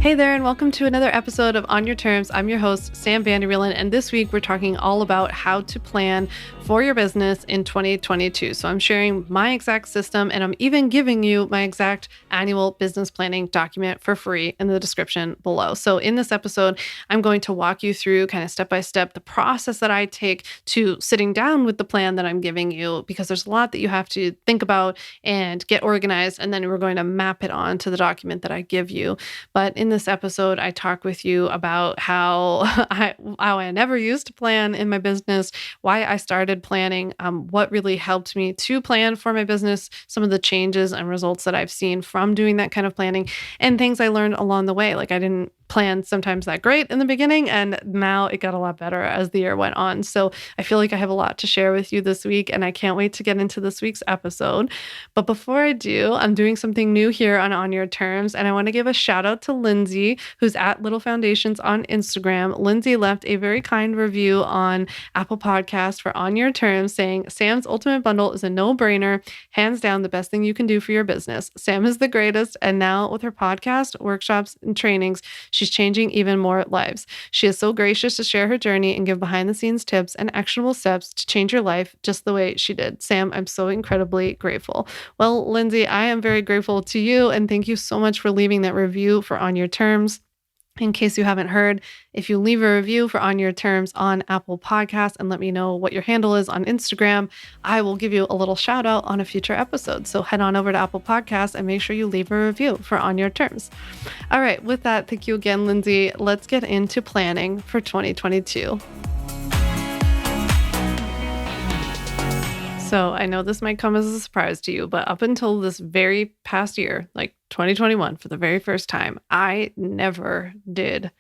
Hey there, and welcome to another episode of On Your Terms. I'm your host, Sam Vander, and this week we're talking all about how to plan for your business in 2022. So I'm sharing my exact system, and I'm even giving you my exact annual business planning document for free in the description below. So in this episode, I'm going to walk you through kind of step by step the process that I take to sitting down with the plan that I'm giving you, because there's a lot that you have to think about and get organized, and then we're going to map it onto the document that I give you. But in this episode, I talk with you about how I never used to plan in my business, why I started planning, what really helped me to plan for my business, some of the changes and results that I've seen from doing that kind of planning, and things I learned along the way. Like I didn't plan sometimes that great in the beginning, and now it got a lot better as the year went on. So I feel like I have a lot to share with you this week, and I can't wait to get into this week's episode. But before I do, I'm doing something new here on Your Terms, and I want to give a shout out to Lindsay, who's at Little Foundations on Instagram. Lindsay left a very kind review on Apple Podcast for On Your Terms, saying, Sam's Ultimate Bundle is a no-brainer, hands down the best thing you can do for your business. Sam is the greatest, and now with her podcast, workshops, and trainings, she's changing even more lives. She is so gracious to share her journey and give behind-the-scenes tips and actionable steps to change your life just the way she did. Sam, I'm so incredibly grateful. Well, Lindsay, I am very grateful to you, and thank you so much for leaving that review for On Your Terms. In case you haven't heard, if you leave a review for On Your Terms on Apple Podcasts and let me know what your handle is on Instagram, I will give you a little shout out on a future episode. So head on over to Apple Podcasts and make sure you leave a review for On Your Terms. All right, with that, thank you again, Lindsay. Let's get into planning for 2022. So I know this might come as a surprise to you, but up until this very past year, like 2021, for the very first time, I never did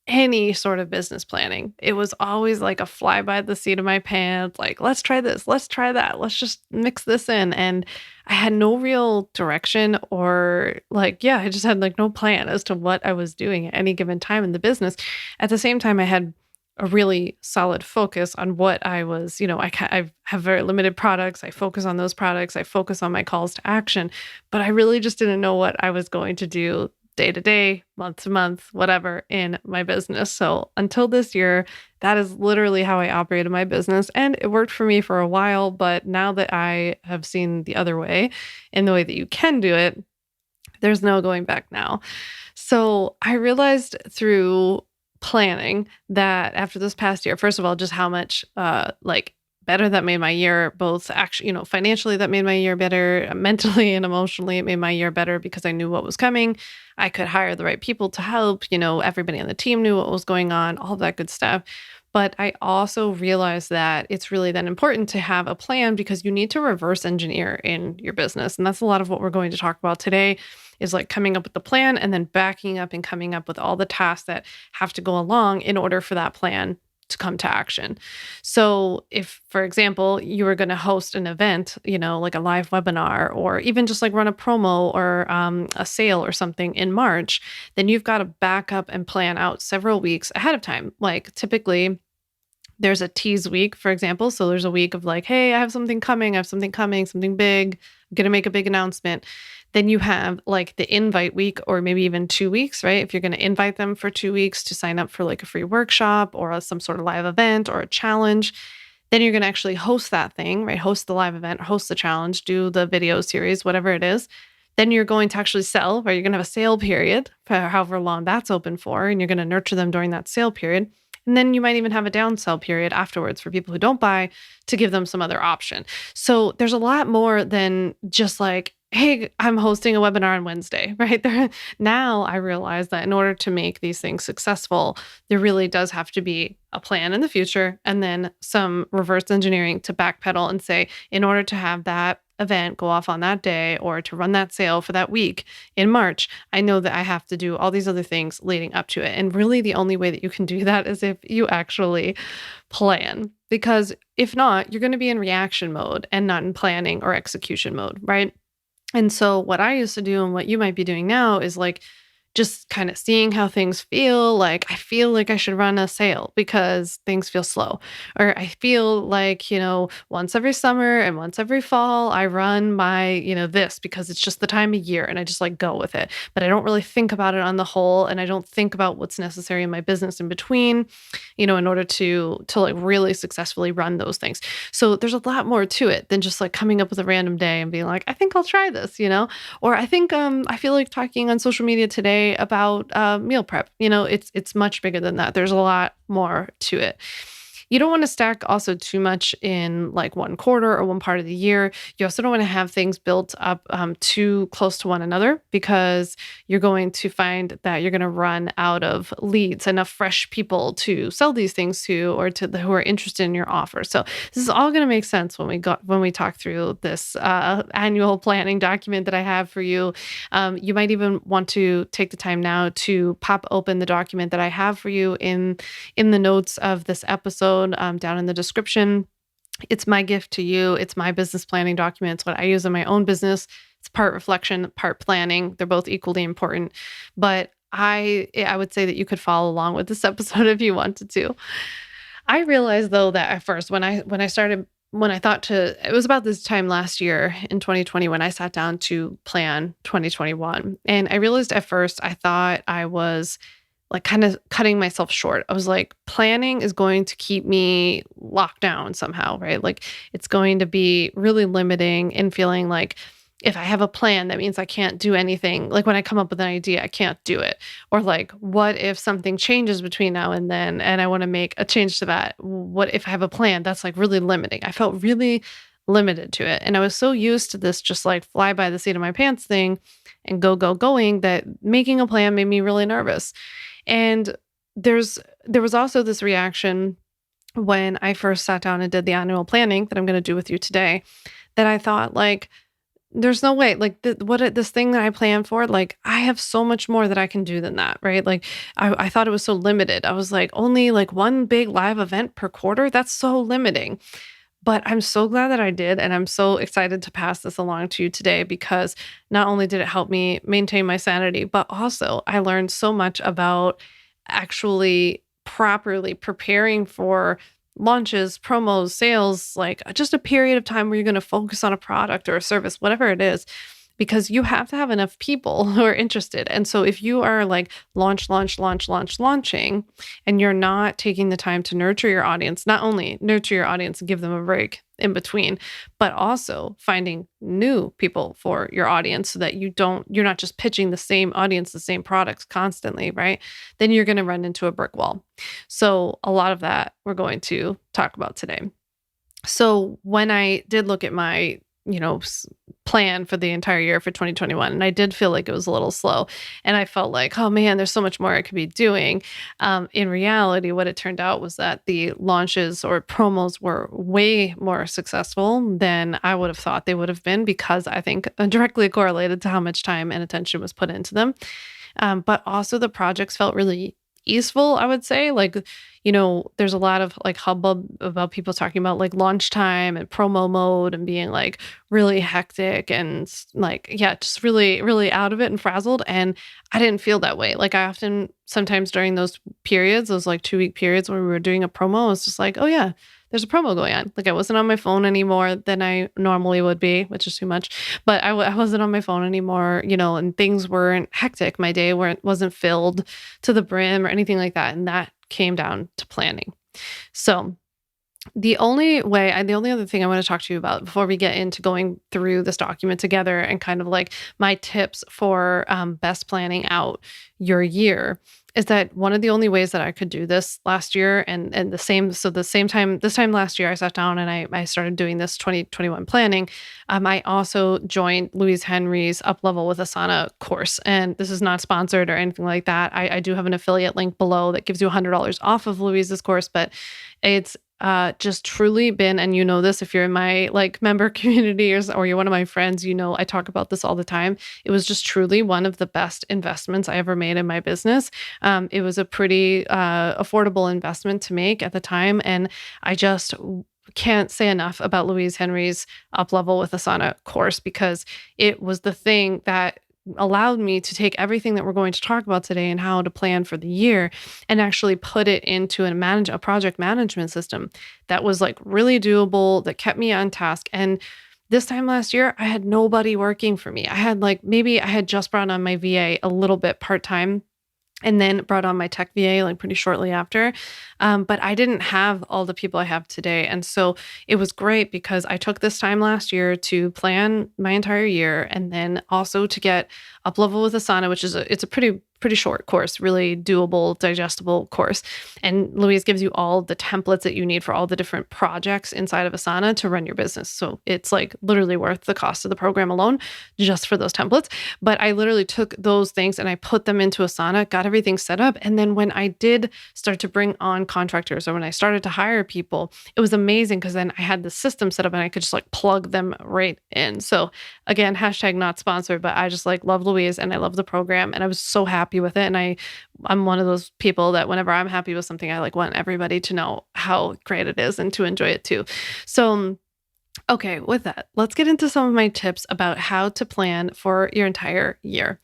any sort of business planning. It was always like a fly by the seat of my pants, like, let's try this, let's try that, let's just mix this in. And I had no real direction or I just had like no plan as to what I was doing at any given time in the business. At the same time, I had a really solid focus on what I was, I have very limited products. I focus on those products. I focus on my calls to action, but I really just didn't know what I was going to do day to day, month to month, whatever in my business. So until this year, that is literally how I operated my business. And it worked for me for a while, but now that I have seen the other way and the way that you can do it, there's no going back now. So I realized through planning that after this past year, first of all, just how much better that made my year, both actually, financially that made my year better, mentally and emotionally it made my year better because I knew what was coming. I could hire the right people to help, everybody on the team knew what was going on, all that good stuff. But I also realized that it's really then important to have a plan because you need to reverse engineer in your business. And that's a lot of what we're going to talk about today is like coming up with the plan and then backing up and coming up with all the tasks that have to go along in order for that plan to come to action. So if, for example, you were going to host an event, like a live webinar, or even just like run a promo or a sale or something in March, then you've got to back up and plan out several weeks ahead of time. Like typically there's a tease week, for example. So there's a week of like, hey, I have something coming, something big, I'm going to make a big announcement. Then you have like the invite week, or maybe even 2 weeks, right? If you're going to invite them for 2 weeks to sign up for like a free workshop or some sort of live event or a challenge, then you're going to actually host that thing, right? Host the live event, host the challenge, do the video series, whatever it is. Then you're going to actually sell, right? You're going to have a sale period for however long that's open for, and you're going to nurture them during that sale period. And then you might even have a downsell period afterwards for people who don't buy to give them some other option. So there's a lot more than just like, hey, I'm hosting a webinar on Wednesday, right? Now I realize that in order to make these things successful, there really does have to be a plan in the future and then some reverse engineering to backpedal and say, in order to have that event go off on that day or to run that sale for that week in March, I know that I have to do all these other things leading up to it. And really the only way that you can do that is if you actually plan, because if not, you're going to be in reaction mode and not in planning or execution mode, right? And so what I used to do and what you might be doing now is like, just kind of seeing how things feel. Like, I feel like I should run a sale because things feel slow. Or I feel like, once every summer and once every fall, I run my, this because it's just the time of year and I just like go with it. But I don't really think about it on the whole. And I don't think about what's necessary in my business in between, in order to like really successfully run those things. So there's a lot more to it than just like coming up with a random day and being like, I think I'll try this, or I think I feel like talking on social media today about meal prep. It's much bigger than that. There's a lot more to it. You don't want to stack also too much in like one quarter or one part of the year. You also don't want to have things built up too close to one another, because you're going to find that you're going to run out of leads, enough fresh people to sell these things to, or who are interested in your offer. So this is all going to make sense when we talk through this annual planning document that I have for you. You might even want to take the time now to pop open the document that I have for you in the notes of this episode, down in the description. It's my gift to you. It's my business planning document. It's what I use in my own business. It's part reflection, part planning. They're both equally important. But I would say that you could follow along with this episode if you wanted to. I realized though that at first when I thought it was about this time last year in 2020 when I sat down to plan 2021. And I realized at first I thought I was like kind of cutting myself short. I was like, planning is going to keep me locked down somehow, right? Like it's going to be really limiting and feeling like if I have a plan, that means I can't do anything. Like when I come up with an idea, I can't do it. Or like, what if something changes between now and then and I want to make a change to that? What if I have a plan? That's like really limiting. I felt really limited to it. And I was so used to this just like fly by the seat of my pants thing and going that making a plan made me really nervous. And there was also this reaction when I first sat down and did the annual planning that I'm going to do with you today, that I thought like, there's no way, like this thing that I planned for, like I have so much more that I can do than that, right? Like I thought it was so limited. I was like, only like one big live event per quarter. That's so limiting. But I'm so glad that I did. And I'm so excited to pass this along to you today, because not only did it help me maintain my sanity, but also I learned so much about actually properly preparing for launches, promos, sales, like just a period of time where you're going to focus on a product or a service, whatever it is, because you have to have enough people who are interested. And so if you are like launching, and you're not taking the time to nurture your audience, not only nurture your audience and give them a break in between, but also finding new people for your audience so that you're not just pitching the same audience, the same products constantly, right? Then you're going to run into a brick wall. So a lot of that we're going to talk about today. So when I did look at my plan for the entire year for 2021. And I did feel like it was a little slow. And I felt like, oh man, there's so much more I could be doing. In reality, what it turned out was that the launches or promos were way more successful than I would have thought they would have been, because I think directly correlated to how much time and attention was put into them. But also the projects felt really easeful, I would say. Like, there's a lot of like hubbub about people talking about like launch time and promo mode and being like really hectic and like, yeah, just really, really out of it and frazzled. And I didn't feel that way. Like I often, sometimes during those periods, those like 2-week periods when we were doing a promo, I was just like, oh yeah, there's a promo going on. Like I wasn't on my phone anymore than I normally would be, which is too much, but I wasn't on my phone anymore, and things weren't hectic. My day wasn't filled to the brim or anything like that. And that came down to planning. So the only other thing I want to talk to you about before we get into going through this document together and kind of like my tips for best planning out your year is that one of the only ways that I could do this last year this time last year, I sat down and I started doing this 2021 planning. I also joined Louise Henry's Up Level with Asana course. And this is not sponsored or anything like that. I do have an affiliate link below that gives you $100 off of Louise's course, but it's just truly been, and this if you're in my like member community or you're one of my friends, I talk about this all the time. It was just truly one of the best investments I ever made in my business. It was a pretty affordable investment to make at the time. And I just can't say enough about Louise Henry's Up Level with Asana course, because it was the thing that allowed me to take everything that we're going to talk about today and how to plan for the year and actually put it into a project management system that was like really doable, that kept me on task. And this time last year, I had nobody working for me. I had like maybe I had just brought on my VA a little bit part-time and then brought on my tech VA like pretty shortly after. But I didn't have all the people I have today. And so it was great because I took this time last year to plan my entire year and then also to get up level with Asana, which is it's a pretty short course, really doable, digestible course. And Louise gives you all the templates that you need for all the different projects inside of Asana to run your business. So it's like literally worth the cost of the program alone just for those templates. But I literally took those things and I put them into Asana, got everything set up. And then when I did start to bring on contractors or when I started to hire people, it was amazing because then I had the system set up and I could just like plug them right in. So again, hashtag not sponsored, but I just like love Louise and I love the program and I was so happy with it. And I'm one of those people that whenever I'm happy with something, I like want everybody to know how great it is and to enjoy it too. So okay, with that, let's get into some of my tips about how to plan for your entire year.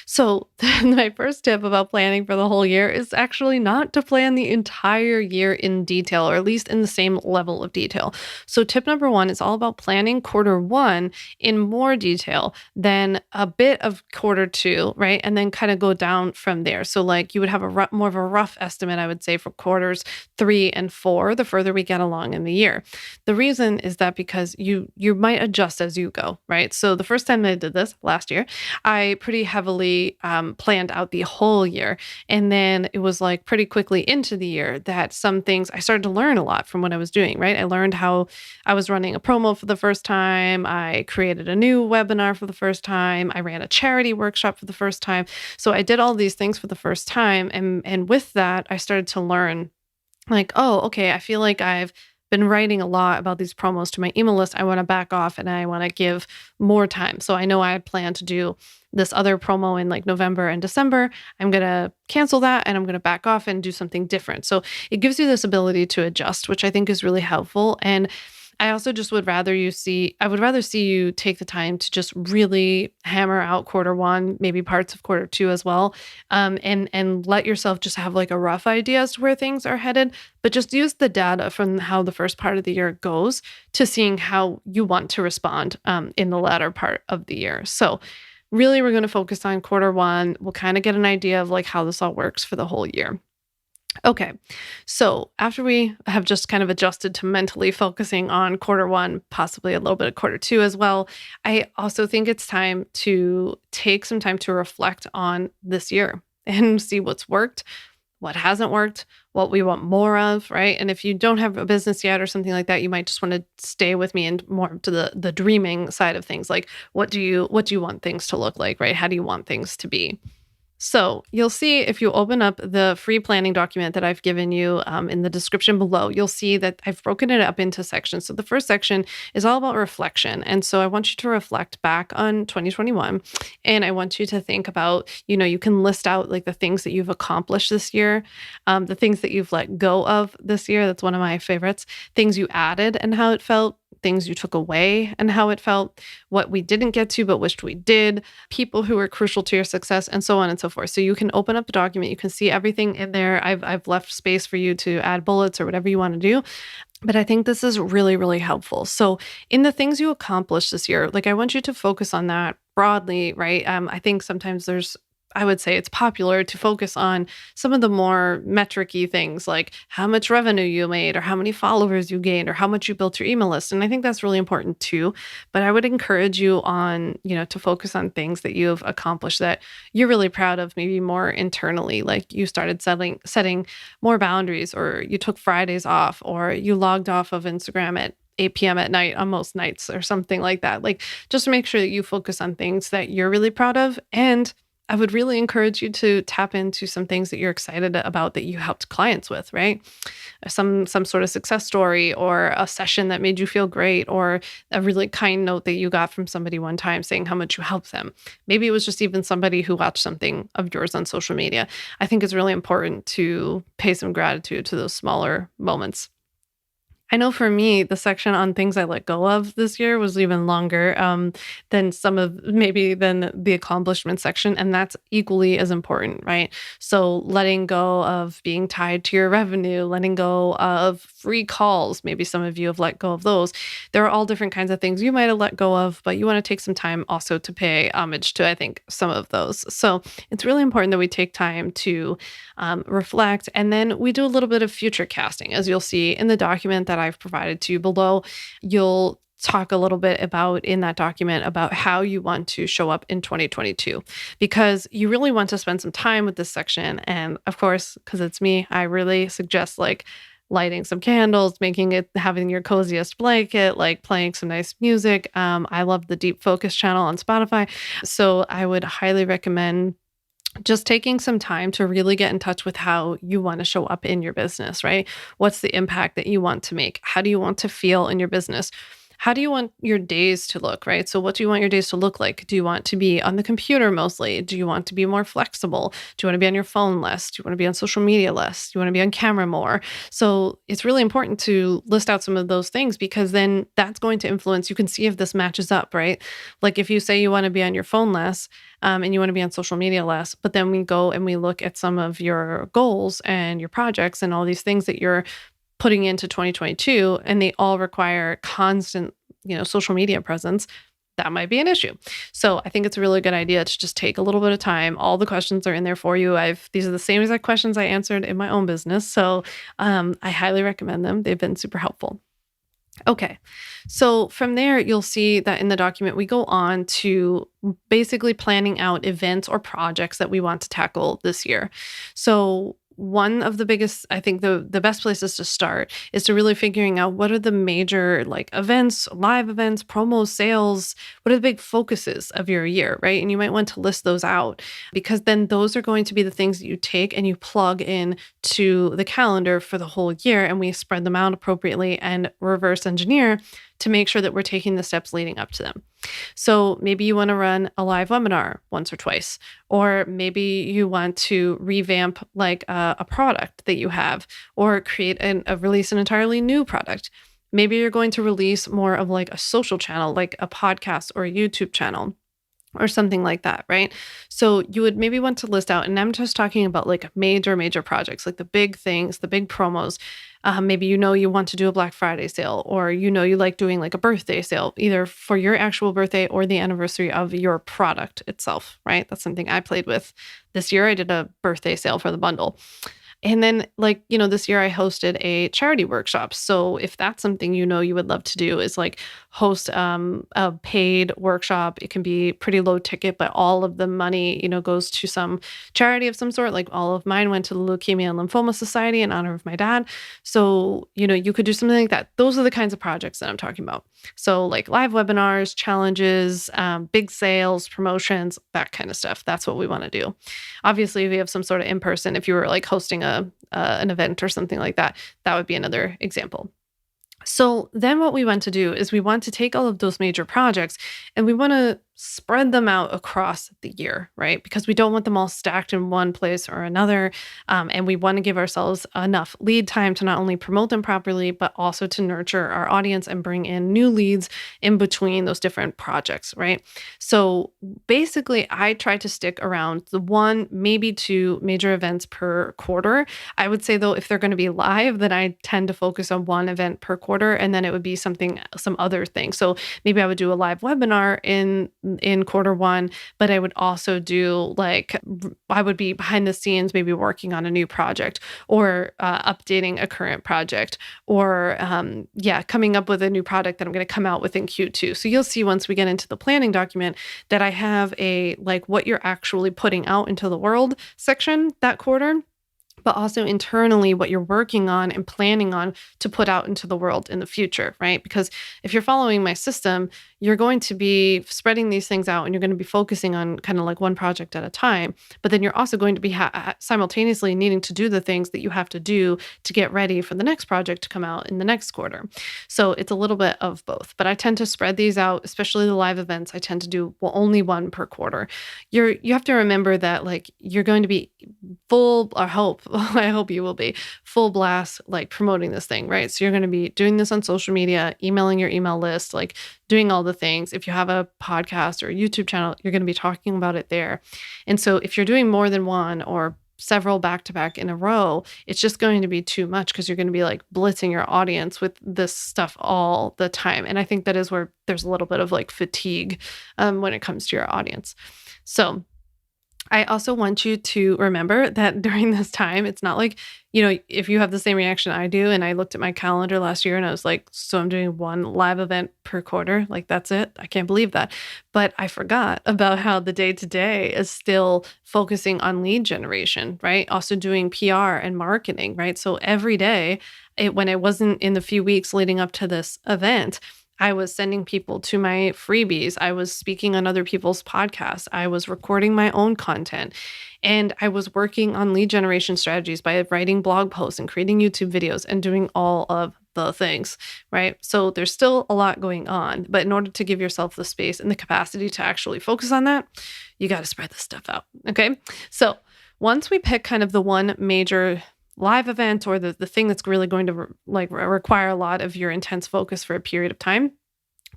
So, my first tip about planning for the whole year is actually not to plan the entire year in detail, or at least in the same level of detail. So, tip number one is all about planning quarter one in more detail than a bit of quarter two, right? And then kind of go down from there. So, like you would have more of a rough estimate, I would say, for quarters 3 and 4, the further we get along in the year. The reason is that because you might adjust as you go, right? So the first time that I did this last year, I pretty heavily planned out the whole year. And then it was like pretty quickly into the year that some things I started to learn a lot from what I was doing, right? I learned how I was running a promo for the first time. I created a new webinar for the first time. I ran a charity workshop for the first time. So I did all these things for the first time. And with that, I started to learn like, oh, okay, I feel like I've been writing a lot about these promos to my email list. I want to back off and I want to give more time. So I know I plan to do this other promo in like November and December. I'm going to cancel that and I'm going to back off and do something different. So it gives you this ability to adjust, which I think is really helpful. And I also just I would rather see you take the time to just really hammer out quarter one, maybe parts of quarter two as well. And let yourself just have like a rough idea as to where things are headed, but just use the data from how the first part of the year goes to seeing how you want to respond in the latter part of the year. So really, we're going to focus on quarter one. We'll kind of get an idea of like how this all works for the whole year. Okay, so after we have just kind of adjusted to mentally focusing on quarter one, possibly a little bit of quarter two as well, I also think it's time to take some time to reflect on this year and see what's worked, what hasn't worked, what we want more of, right? And if you don't have a business yet or something like that, you might just want to stay with me and more to the dreaming side of things. Like what do you want things to look like, right? How do you want things to be? So you'll see if you open up the free planning document that I've given you in the description below, you'll see that I've broken it up into sections. So the first section is all about reflection. And so I want you to reflect back on 2021. And I want you to think about, you can list out like the things that you've accomplished this year, the things that you've let go of this year. That's one of my favorites. Things you added and how it felt. Things you took away and how it felt, what we didn't get to but wished we did, people who were crucial to your success, and so on and so forth. So you can open up the document, you can see everything in there. I've left space for you to add bullets or whatever you want to do. But I think this is really, really helpful. So in the things you accomplished this year, like I want you to focus on that broadly, right? I think sometimes I would say it's popular to focus on some of the more metric-y things like how much revenue you made or how many followers you gained or how much you built your email list. And I think that's really important too. But I would encourage you on, to focus on things that you've accomplished that you're really proud of, maybe more internally, like you started setting more boundaries, or you took Fridays off, or you logged off of Instagram at 8 p.m. at night on most nights or something like that. Like just make sure that you focus on things that you're really proud of. And I would really encourage you to tap into some things that you're excited about that you helped clients with, right? Some sort of success story or a session that made you feel great, or a really kind note that you got from somebody one time saying how much you helped them. Maybe it was just even somebody who watched something of yours on social media. I think it's really important to pay some gratitude to those smaller moments. I know for me, the section on things I let go of this year was even longer than some of maybe than the accomplishment section. And that's equally as important, right? So letting go of being tied to your revenue, letting go of free calls. Maybe some of you have let go of those. There are all different kinds of things you might have let go of, but you want to take some time also to pay homage to, I think, some of those. So it's really important that we take time to reflect. And then we do a little bit of future casting, as you'll see in the document that I've provided to you below. You'll talk a little bit about in that document about how you want to show up in 2022 because you really want to spend some time with this section. And of course, because it's me, I really suggest like lighting some candles, making it having your coziest blanket, like playing some nice music. I love the Deep Focus channel on Spotify. So I would highly recommend just taking some time to really get in touch with how you want to show up in your business, right? What's the impact that you want to make? How do you want to feel in your business? How do you want your days to look, right? So, what do you want your days to look like? Do you want to be on the computer mostly? Do you want to be more flexible? Do you want to be on your phone less? Do you want to be on social media less? Do you want to be on camera more? So, it's really important to list out some of those things because then that's going to influence. You can see if this matches up, right? Like if you say you want to be on your phone less, and you want to be on social media less, but then we go and we look at some of your goals and your projects and all these things that you're putting into 2022 and they all require constant, social media presence, that might be an issue. So I think it's a really good idea to just take a little bit of time. All the questions are in there for you. These are the same exact questions I answered in my own business. So I highly recommend them. They've been super helpful. Okay. So from there, you'll see that in the document, we go on to basically planning out events or projects that we want to tackle this year. So one of the biggest, I think the best places to start is to really figuring out what are the major like events, live events, promos, sales, what are the big focuses of your year, right? And you might want to list those out because then those are going to be the things that you take and you plug in to the calendar for the whole year and we spread them out appropriately and reverse engineer to make sure that we're taking the steps leading up to them. So maybe you want to run a live webinar once or twice, or maybe you want to revamp like a product that you have, or create release an entirely new product. Maybe you're going to release more of like a social channel, like a podcast or a YouTube channel or something like that, right? So you would maybe want to list out, and I'm just talking about like major projects, like the big things, the big promos. Maybe you want to do a Black Friday sale, or you like doing like a birthday sale, either for your actual birthday or the anniversary of your product itself, right? That's something I played with this year. I did a birthday sale for the bundle. And then this year I hosted a charity workshop. So if that's something you would love to do is like host a paid workshop. It can be pretty low ticket, but all of the money, goes to some charity of some sort. Like all of mine went to the Leukemia and Lymphoma Society in honor of my dad. So, you could do something like that. Those are the kinds of projects that I'm talking about. So like live webinars, challenges, big sales, promotions, that kind of stuff. That's what we want to do. Obviously, if you have some sort of in-person, if you were like hosting an event or something like that, that would be another example. So then what we want to do is we want to take all of those major projects and we want to spread them out across the year, right? Because we don't want them all stacked in one place or another. And we want to give ourselves enough lead time to not only promote them properly, but also to nurture our audience and bring in new leads in between those different projects, right? So basically, I try to stick around the one, maybe two major events per quarter. I would say though, if they're going to be live, then I tend to focus on one event per quarter, and then it would be some other thing. So maybe I would do a live webinar in quarter one, but I would also do I would be behind the scenes, maybe working on a new project or updating a current project or coming up with a new product that I'm going to come out with in Q2. So you'll see once we get into the planning document that I have a what you're actually putting out into the world section that quarter, but also internally what you're working on and planning on to put out into the world in the future, right? Because if you're following my system, you're going to be spreading these things out and you're going to be focusing on kind of like one project at a time. But then you're also going to be simultaneously needing to do the things that you have to do to get ready for the next project to come out in the next quarter. So it's a little bit of both, but I tend to spread these out, especially the live events. I tend to do only one per quarter. You have to remember that you're going to be I hope you will be full blast, like promoting this thing, right? So you're going to be doing this on social media, emailing your email list, like doing all the things. If you have a podcast or a YouTube channel, you're going to be talking about it there. And so if you're doing more than one or several back to back in a row, it's just going to be too much because you're going to be like blitzing your audience with this stuff all the time. And I think that is where there's a little bit of like fatigue when it comes to your audience. So I also want you to remember that during this time, it's not like, if you have the same reaction I do, and I looked at my calendar last year and I was like, so I'm doing one live event per quarter. Like, that's it. I can't believe that. But I forgot about how the day to day is still focusing on lead generation, right? Also doing PR and marketing, right? So every day, when it wasn't in the few weeks leading up to this event, I was sending people to my freebies. I was speaking on other people's podcasts. I was recording my own content. And I was working on lead generation strategies by writing blog posts and creating YouTube videos and doing all of the things, right? So there's still a lot going on. But in order to give yourself the space and the capacity to actually focus on that, you got to spread this stuff out, okay? So once we pick kind of the one major live event or the thing that's really going to require a lot of your intense focus for a period of time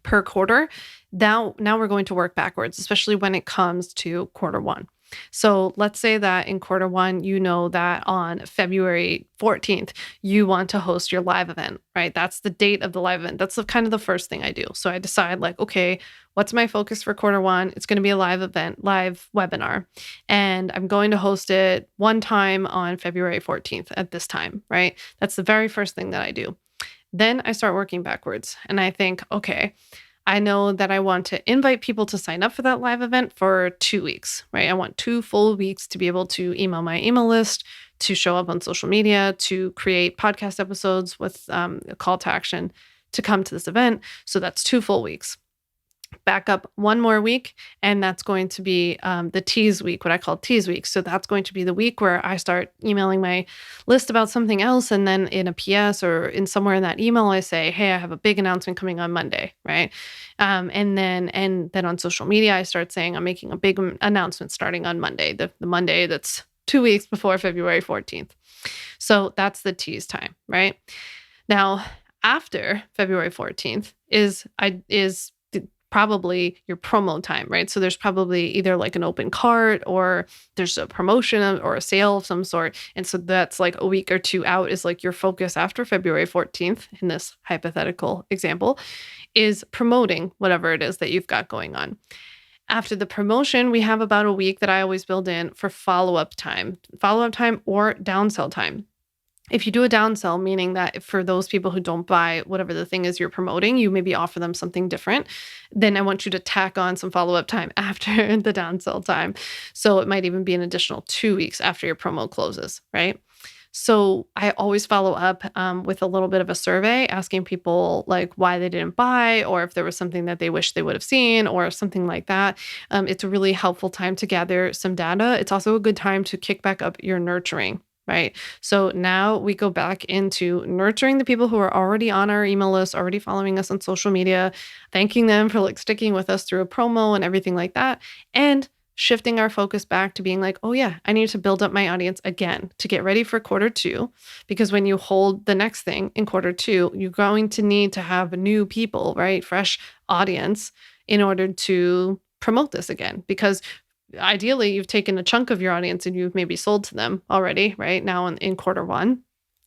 per quarter, now we're going to work backwards, especially when it comes to quarter one. So let's say that in quarter one, that on February 14th, you want to host your live event, right? That's the date of the live event. That's kind of the first thing I do. So I decide okay, what's my focus for quarter one? It's going to be a live event, live webinar. And I'm going to host it one time on February 14th at this time, right? That's the very first thing that I do. Then I start working backwards and I think, okay, I know that I want to invite people to sign up for that live event for 2 weeks, right? I want 2 full weeks to be able to email my email list, to show up on social media, to create podcast episodes with a call to action to come to this event. So that's 2 full weeks. Back up 1 more week, and that's going to be the tease week, what I call tease week. So that's going to be the week where I start emailing my list about something else, and then in a PS or in somewhere in that email, I say, "Hey, I have a big announcement coming on Monday," right? And then on social media, I start saying I'm making a big announcement starting on Monday, the Monday that's 2 weeks before February 14th. So that's the tease time, right? Now, after February 14th is probably your promo time, right? So there's probably either like an open cart or there's a promotion or a sale of some sort. And so that's like a week or 2 out is like your focus after February 14th in this hypothetical example is promoting whatever it is that you've got going on. After the promotion, we have about a week that I always build in for follow-up time or downsell time. If you do a downsell, meaning that for those people who don't buy whatever the thing is you're promoting, you maybe offer them something different, then I want you to tack on some follow-up time after the downsell time. So it might even be an additional 2 weeks after your promo closes, right? So I always follow up with a little bit of a survey asking people like why they didn't buy or if there was something that they wish they would have seen or something like that. It's a really helpful time to gather some data. It's also a good time to kick back up your nurturing. Right. So now we go back into nurturing the people who are already on our email list, already following us on social media, thanking them for like sticking with us through a promo and everything like that. And shifting our focus back to being like, oh yeah, I need to build up my audience again to get ready for quarter 2. Because when you hold the next thing in quarter 2, you're going to need to have new people, right? Fresh audience in order to promote this again. Because ideally, you've taken a chunk of your audience and you've maybe sold to them already, right now in quarter 1.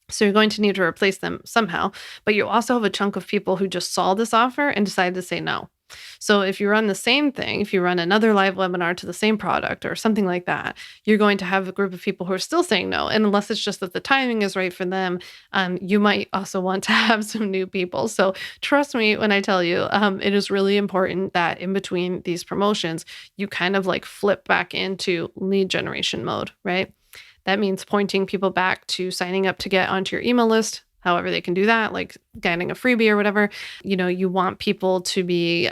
So you're going to need to replace them somehow. But you also have a chunk of people who just saw this offer and decided to say no. So if you run the same thing, if you run another live webinar to the same product or something like that, you're going to have a group of people who are still saying no. And unless it's just that the timing is right for them, you might also want to have some new people. So trust me when I tell you, it is really important that in between these promotions, you kind of like flip back into lead generation mode, right? That means pointing people back to signing up to get onto your email list, however they can do that, like getting a freebie or whatever. You want people to be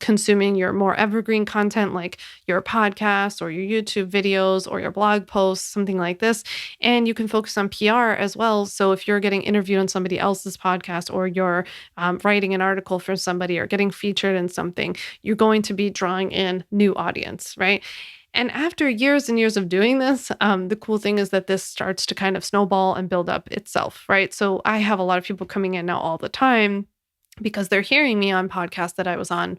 consuming your more evergreen content, like your podcast or your YouTube videos or your blog posts, something like this. And you can focus on PR as well. So if you're getting interviewed on somebody else's podcast or you're writing an article for somebody or getting featured in something, you're going to be drawing in new audience, right? And after years and years of doing this, the cool thing is that this starts to kind of snowball and build up itself, right? So I have a lot of people coming in now all the time because they're hearing me on podcasts that I was on,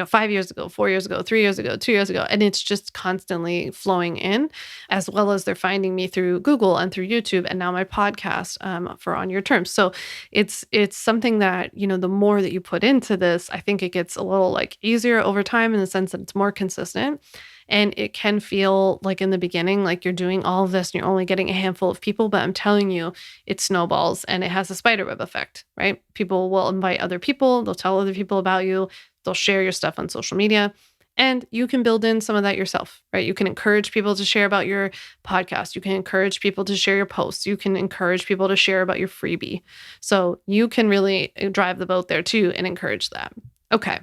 5 years ago, 4 years ago, 3 years ago, 2 years ago. And it's just constantly flowing in, as well as they're finding me through Google and through YouTube and now my podcast for On Your Terms. So it's something that, the more that you put into this, I think it gets a little like easier over time in the sense that it's more consistent. And it can feel like in the beginning, like you're doing all of this and you're only getting a handful of people. But I'm telling you, it snowballs and it has a spider web effect, right? People will invite other people, they'll tell other people about you, they'll share your stuff on social media. And you can build in some of that yourself, right? You can encourage people to share about your podcast. You can encourage people to share your posts. You can encourage people to share about your freebie. So you can really drive the boat there too and encourage that. Okay.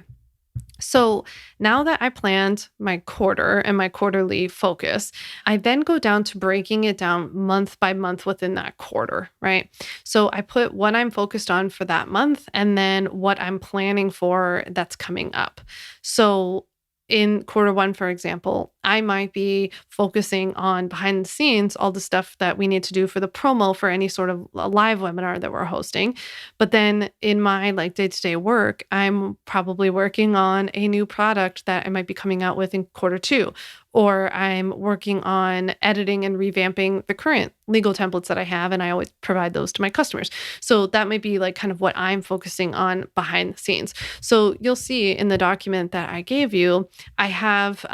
So now that I planned my quarter and my quarterly focus, I then go down to breaking it down month by month within that quarter, right? So I put what I'm focused on for that month and then what I'm planning for that's coming up. So in quarter one, for example, I might be focusing on behind the scenes, all the stuff that we need to do for the promo for any sort of live webinar that we're hosting. But then in my like day-to-day work, I'm probably working on a new product that I might be coming out with in quarter two, or I'm working on editing and revamping the current legal templates that I have. And I always provide those to my customers. So that might be like kind of what I'm focusing on behind the scenes. So you'll see in the document that I gave you, I have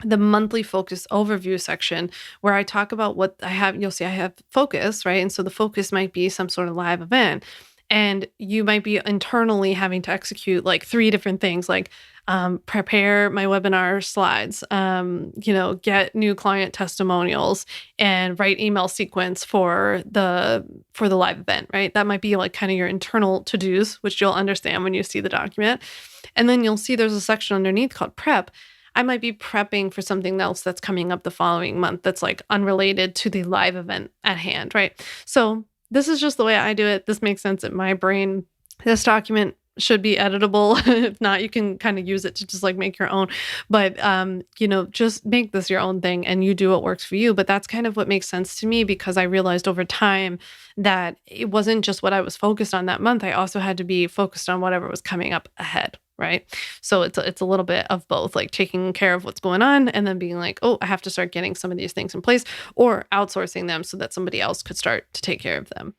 the monthly focus overview section where I talk about what I have. You'll see I have focus, right? And so the focus might be some sort of live event. And you might be internally having to execute like 3 different things, like prepare my webinar slides, get new client testimonials, and write email sequence for the live event, right? That might be like kind of your internal to-dos, which you'll understand when you see the document. And then you'll see there's a section underneath called prep. I might be prepping for something else that's coming up the following month that's like unrelated to the live event at hand, right? So this is just the way I do it. This makes sense in my brain. This document should be editable. If not, you can kind of use it to just like make your own. But just make this your own thing and you do what works for you. But that's kind of what makes sense to me because I realized over time that it wasn't just what I was focused on that month. I also had to be focused on whatever was coming up ahead. Right. So it's a little bit of both, like taking care of what's going on and then being like, oh, I have to start getting some of these things in place or outsourcing them so that somebody else could start to take care of them.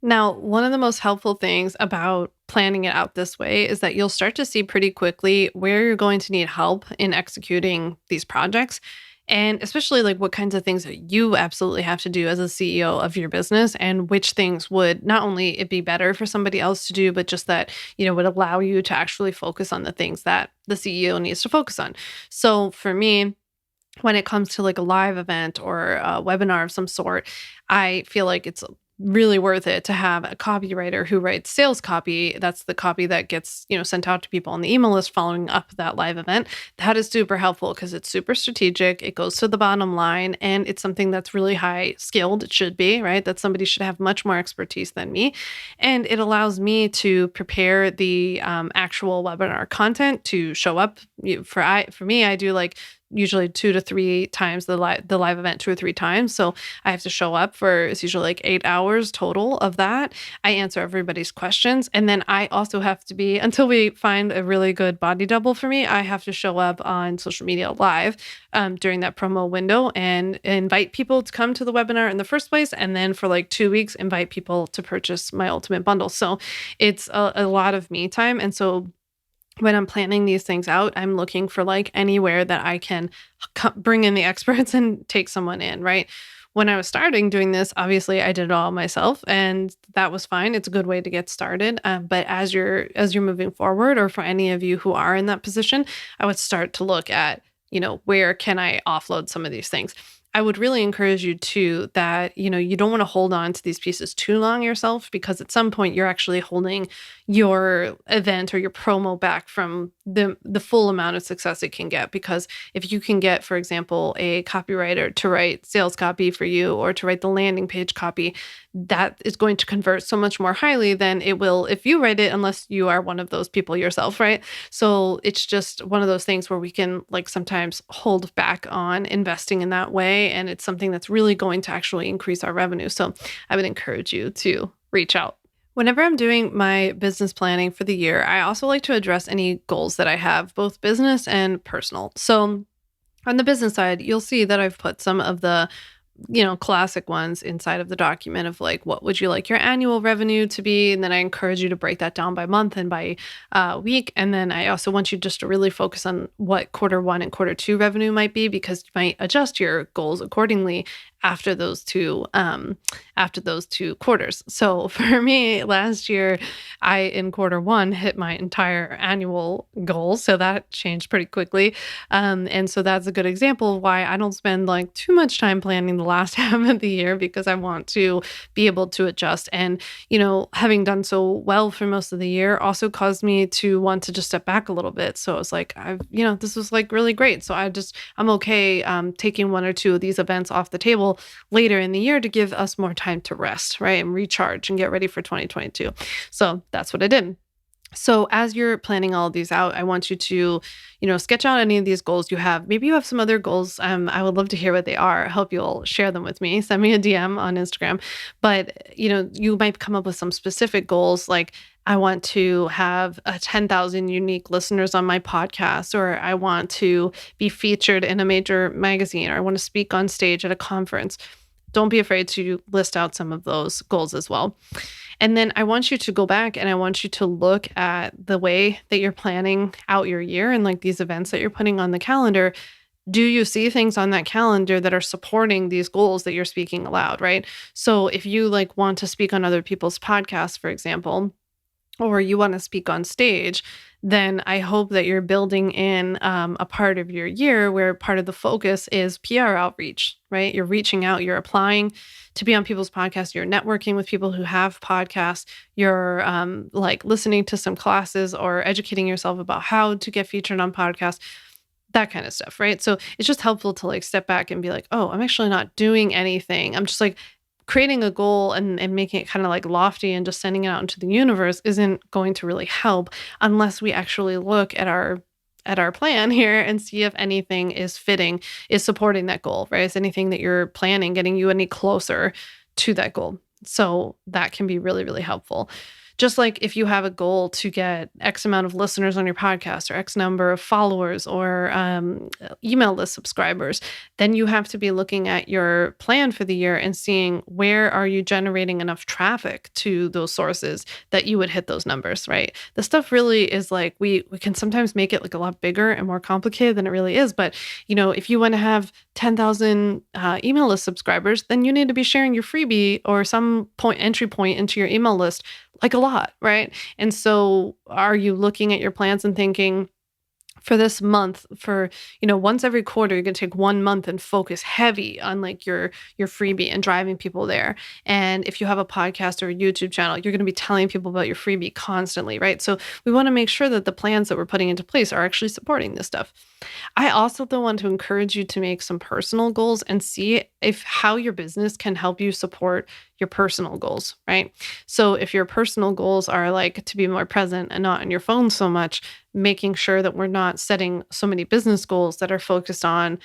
Now, one of the most helpful things about planning it out this way is that you'll start to see pretty quickly where you're going to need help in executing these projects. And especially like what kinds of things that you absolutely have to do as a CEO of your business and which things would not only it be better for somebody else to do, but just that, would allow you to actually focus on the things that the CEO needs to focus on. So for me, when it comes to like a live event or a webinar of some sort, I feel like it's really worth it to have a copywriter who writes sales copy. That's the copy that gets, sent out to people on the email list following up that live event. That is super helpful because it's super strategic. It goes to the bottom line and it's something that's really high skilled. It should be, right? That somebody should have much more expertise than me. And it allows me to prepare the actual webinar content to show up. For me, I do like usually 2 to 3 times the live event 2 or 3 times. So I have to show up for, it's usually like 8 hours total of that. I answer everybody's questions. And then I also have to be, until we find a really good body double for me, I have to show up on social media live during that promo window and invite people to come to the webinar in the first place. And then for like 2 weeks, invite people to purchase my ultimate bundle. So it's a lot of me time. And so when I'm planning these things out, I'm looking for like anywhere that I can bring in the experts and take someone in, right? When I was starting doing this, obviously I did it all myself and that was fine. It's a good way to get started. But as you're moving forward, or for any of you who are in that position, I would start to look at, where can I offload some of these things? I would really encourage you too that, you don't want to hold on to these pieces too long yourself, because at some point you're actually holding your event or your promo back from the full amount of success it can get. Because if you can get, for example, a copywriter to write sales copy for you or to write the landing page copy, that is going to convert so much more highly than it will if you write it, unless you are one of those people yourself, right? So it's just one of those things where we can like sometimes hold back on investing in that way. And it's something that's really going to actually increase our revenue. So I would encourage you to reach out. Whenever I'm doing my business planning for the year, I also like to address any goals that I have, both business and personal. So on the business side, you'll see that I've put some of the classic ones inside of the document of like, what would you like your annual revenue to be? And then I encourage you to break that down by month and by week. And then I also want you just to really focus on what quarter one and quarter two revenue might be, because you might adjust your goals accordingly after those two quarters. So for me, last year, I in quarter one hit my entire annual goal. So that changed pretty quickly. And so that's a good example of why I don't spend like too much time planning the last half of the year, because I want to be able to adjust. And, having done so well for most of the year also caused me to want to just step back a little bit. So it's like, this was like really great. So I'm okay taking one or two of these events off the table later in the year to give us more time to rest, right? And recharge and get ready for 2022. So that's what I did. So as you're planning all of these out, I want you to, sketch out any of these goals you have. Maybe you have some other goals. I would love to hear what they are. I hope you'll share them with me. Send me a DM on Instagram. But, you might come up with some specific goals like, I want to have 10,000 unique listeners on my podcast, or I want to be featured in a major magazine, or I want to speak on stage at a conference. Don't be afraid to list out some of those goals as well. And then I want you to go back and I want you to look at the way that you're planning out your year and like these events that you're putting on the calendar. Do you see things on that calendar that are supporting these goals that you're speaking aloud, right? So if you like want to speak on other people's podcasts, for example, or you want to speak on stage, then I hope that you're building in a part of your year where part of the focus is PR outreach, right? You're reaching out, you're applying to be on people's podcasts, you're networking with people who have podcasts, you're like listening to some classes or educating yourself about how to get featured on podcasts, that kind of stuff, right? So it's just helpful to like step back and be like, oh, I'm actually not doing anything. I'm just like creating a goal and making it kind of like lofty and just sending it out into the universe isn't going to really help unless we actually look at our plan here and see if anything is supporting that goal, right? Is anything that you're planning getting you any closer to that goal? So that can be really, really helpful. Just like if you have a goal to get X amount of listeners on your podcast or X number of followers or email list subscribers, then you have to be looking at your plan for the year and seeing where are you generating enough traffic to those sources that you would hit those numbers, right? The stuff really is like, we can sometimes make it like a lot bigger and more complicated than it really is. But, if you want to have 10,000 email list subscribers, then you need to be sharing your freebie or some entry point into your email list like a lot, right? And so are you looking at your plans and thinking, for this month, for, once every quarter, you're going to take 1 month and focus heavy on like your freebie and driving people there. And if you have a podcast or a YouTube channel, you're going to be telling people about your freebie constantly, right? So we want to make sure that the plans that we're putting into place are actually supporting this stuff. I also though want to encourage you to make some personal goals and see if how your business can help you support your personal goals, right? So if your personal goals are like to be more present and not on your phone so much, making sure that we're not setting so many business goals that are focused on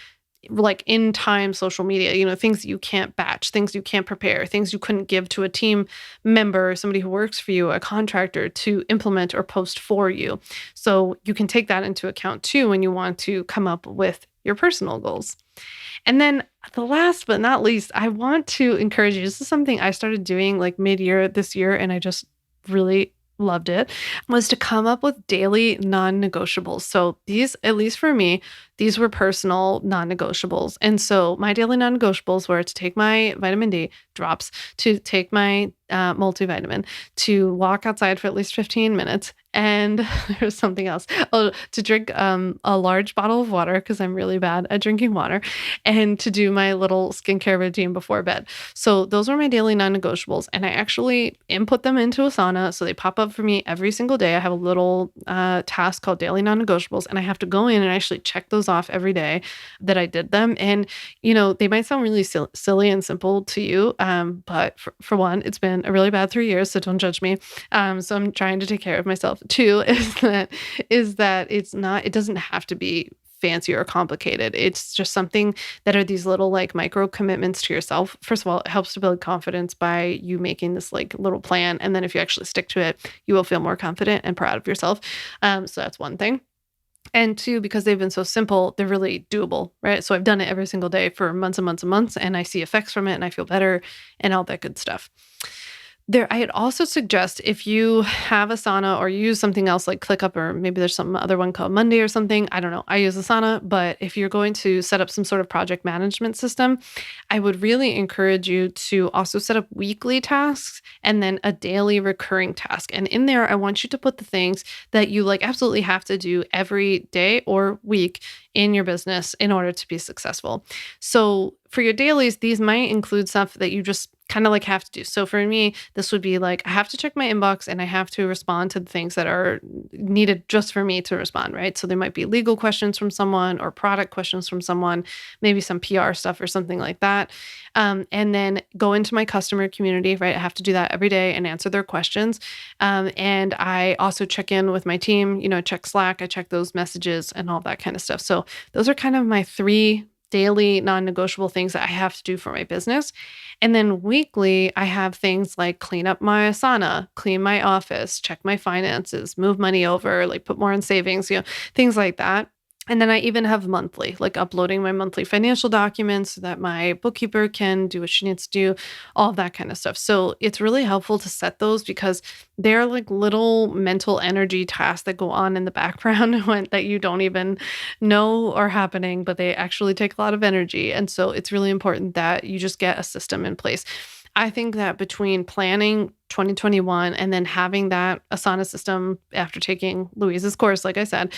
like in time social media, things that you can't batch, things you can't prepare, things you couldn't give to a team member, somebody who works for you, a contractor to implement or post for you. So you can take that into account too when you want to come up with your personal goals. And then the last but not least, I want to encourage you. This is something I started doing like mid-year this year, and I just really loved it, was to come up with daily non-negotiables. So these, at least for me, these were personal non-negotiables. And so my daily non-negotiables were to take my vitamin D drops, to take my multivitamin, to walk outside for at least 15 minutes. And there's something else. Oh, to drink a large bottle of water because I'm really bad at drinking water, and to do my little skincare routine before bed. So those were my daily non-negotiables, and I actually input them into Asana, so they pop up for me every single day. I have a little task called daily non-negotiables, and I have to go in and actually check those off every day that I did them. And they might sound really silly and simple to you, but for one, it's been a really bad 3 years, so don't judge me. So I'm trying to take care of myself. Two is that it doesn't have to be fancy or complicated. It's just something that are these little like micro commitments to yourself. First of all, it helps to build confidence by you making this like little plan. And then if you actually stick to it, you will feel more confident and proud of yourself. So that's one thing. And two, because they've been so simple, they're really doable, right? So I've done it every single day for months and months and months, and I see effects from it and I feel better and all that good stuff. I'd also suggest if you have Asana or you use something else like ClickUp, or maybe there's some other one called Monday or something. I don't know. I use Asana, but if you're going to set up some sort of project management system, I would really encourage you to also set up weekly tasks and then a daily recurring task. And in there, I want you to put the things that you like absolutely have to do every day or week in your business in order to be successful. So for your dailies, these might include stuff that you just kind of like have to do. So for me, this would be like, I have to check my inbox and I have to respond to the things that are needed just for me to respond, right? So there might be legal questions from someone or product questions from someone, maybe some PR stuff or something like that. And then go into my customer community, right? I have to do that every day and answer their questions. And I also check in with my team, check Slack, I check those messages and all that kind of stuff. So those are kind of my 3 daily non-negotiable things that I have to do for my business. And then weekly, I have things like clean up my Asana, clean my office, check my finances, move money over, like put more in savings, things like that. And then I even have monthly, like uploading my monthly financial documents so that my bookkeeper can do what she needs to do, all of that kind of stuff. So it's really helpful to set those because they're like little mental energy tasks that go on in the background that you don't even know are happening, but they actually take a lot of energy. And so it's really important that you just get a system in place. I think that between planning 2021 and then having that Asana system after taking Louise's course, like I said,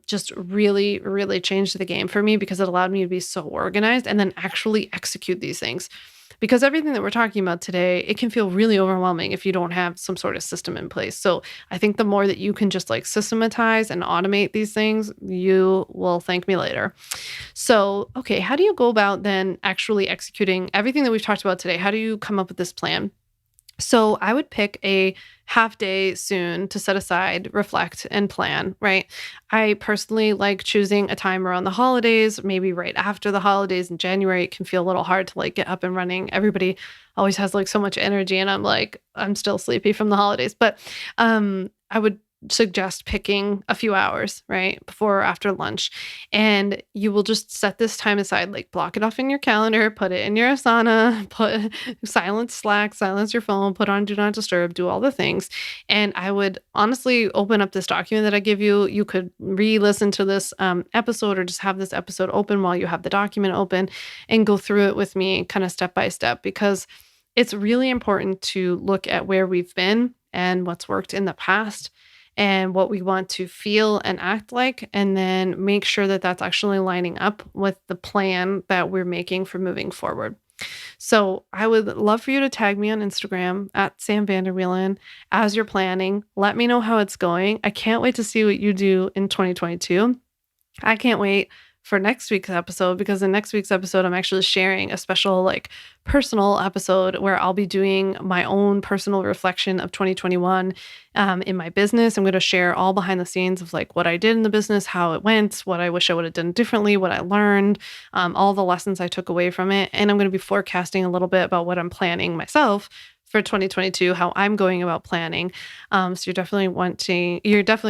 just really, really changed the game for me because it allowed me to be so organized and then actually execute these things. Because everything that we're talking about today, it can feel really overwhelming if you don't have some sort of system in place. So I think the more that you can just like systematize and automate these things, you will thank me later. So, okay, how do you go about then actually executing everything that we've talked about today? How do you come up with this plan? So I would pick a half day soon to set aside, reflect, and plan, right? I personally like choosing a time around the holidays, maybe right after the holidays in January. It can feel a little hard to like get up and running. Everybody always has like so much energy and I'm still sleepy from the holidays. But I would suggest picking a few hours, right, before or after lunch. And you will just set this time aside, like block it off in your calendar, put it in your Asana, silence Slack, silence your phone, put on Do Not Disturb, do all the things. And I would honestly open up this document that I give you. You could re-listen to this episode or just have this episode open while you have the document open and go through it with me kind of step by step, because it's really important to look at where we've been and what's worked in the past and what we want to feel and act like, and then make sure that that's actually lining up with the plan that we're making for moving forward. So I would love for you to tag me on Instagram at Sam Vander Wielen as you're planning. Let me know how it's going. I can't wait to see what you do in 2022. I can't wait for next week's episode, because in next week's episode, I'm actually sharing a special like personal episode where I'll be doing my own personal reflection of 2021 in my business. I'm going to share all behind the scenes of like what I did in the business, how it went, what I wish I would have done differently, what I learned, all the lessons I took away from it. And I'm going to be forecasting a little bit about what I'm planning myself for 2022, how I'm going about planning. So you're definitely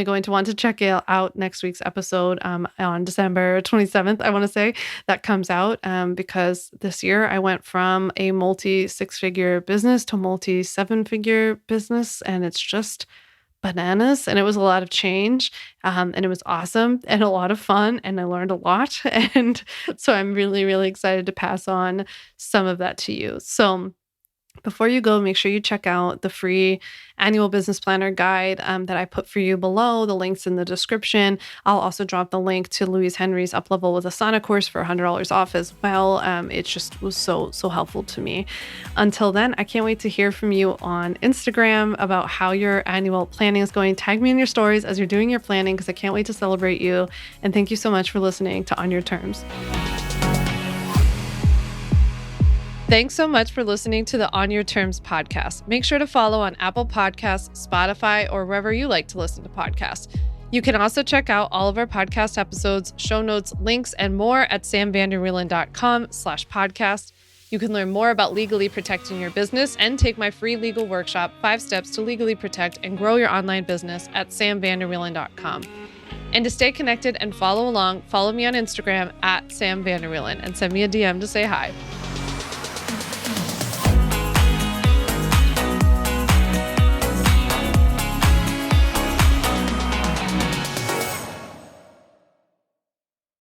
going to want to check it out next week's episode on December 27th, I want to say, that comes out because this year I went from a multi 6-figure business to multi 7-figure business, and it's just bananas, and it was a lot of change. And it was awesome and a lot of fun, and I learned a lot. And so I'm really, really excited to pass on some of that to you. So before you go, make sure you check out the free annual business planner guide that I put for you below. The link's in the description. I'll also drop the link to Louise Henry's Uplevel with Asana course for $100 off as well. It just was so helpful to me. Until then, I can't wait to hear from you on Instagram about how your annual planning is going. Tag me in your stories as you're doing your planning, because I can't wait to celebrate you. And thank you so much for listening to On Your Terms. Thanks so much for listening to the On Your Terms podcast. Make sure to follow on Apple Podcasts, Spotify, or wherever you like to listen to podcasts. You can also check out all of our podcast episodes, show notes, links, and more at samvanderwielen.com/podcast. You can learn more about legally protecting your business and take my free legal workshop, 5 Steps to Legally Protect and Grow Your Online Business at samvanderwielen.com. And to stay connected and follow along, follow me on Instagram at samvanderwielen and send me a DM to say hi.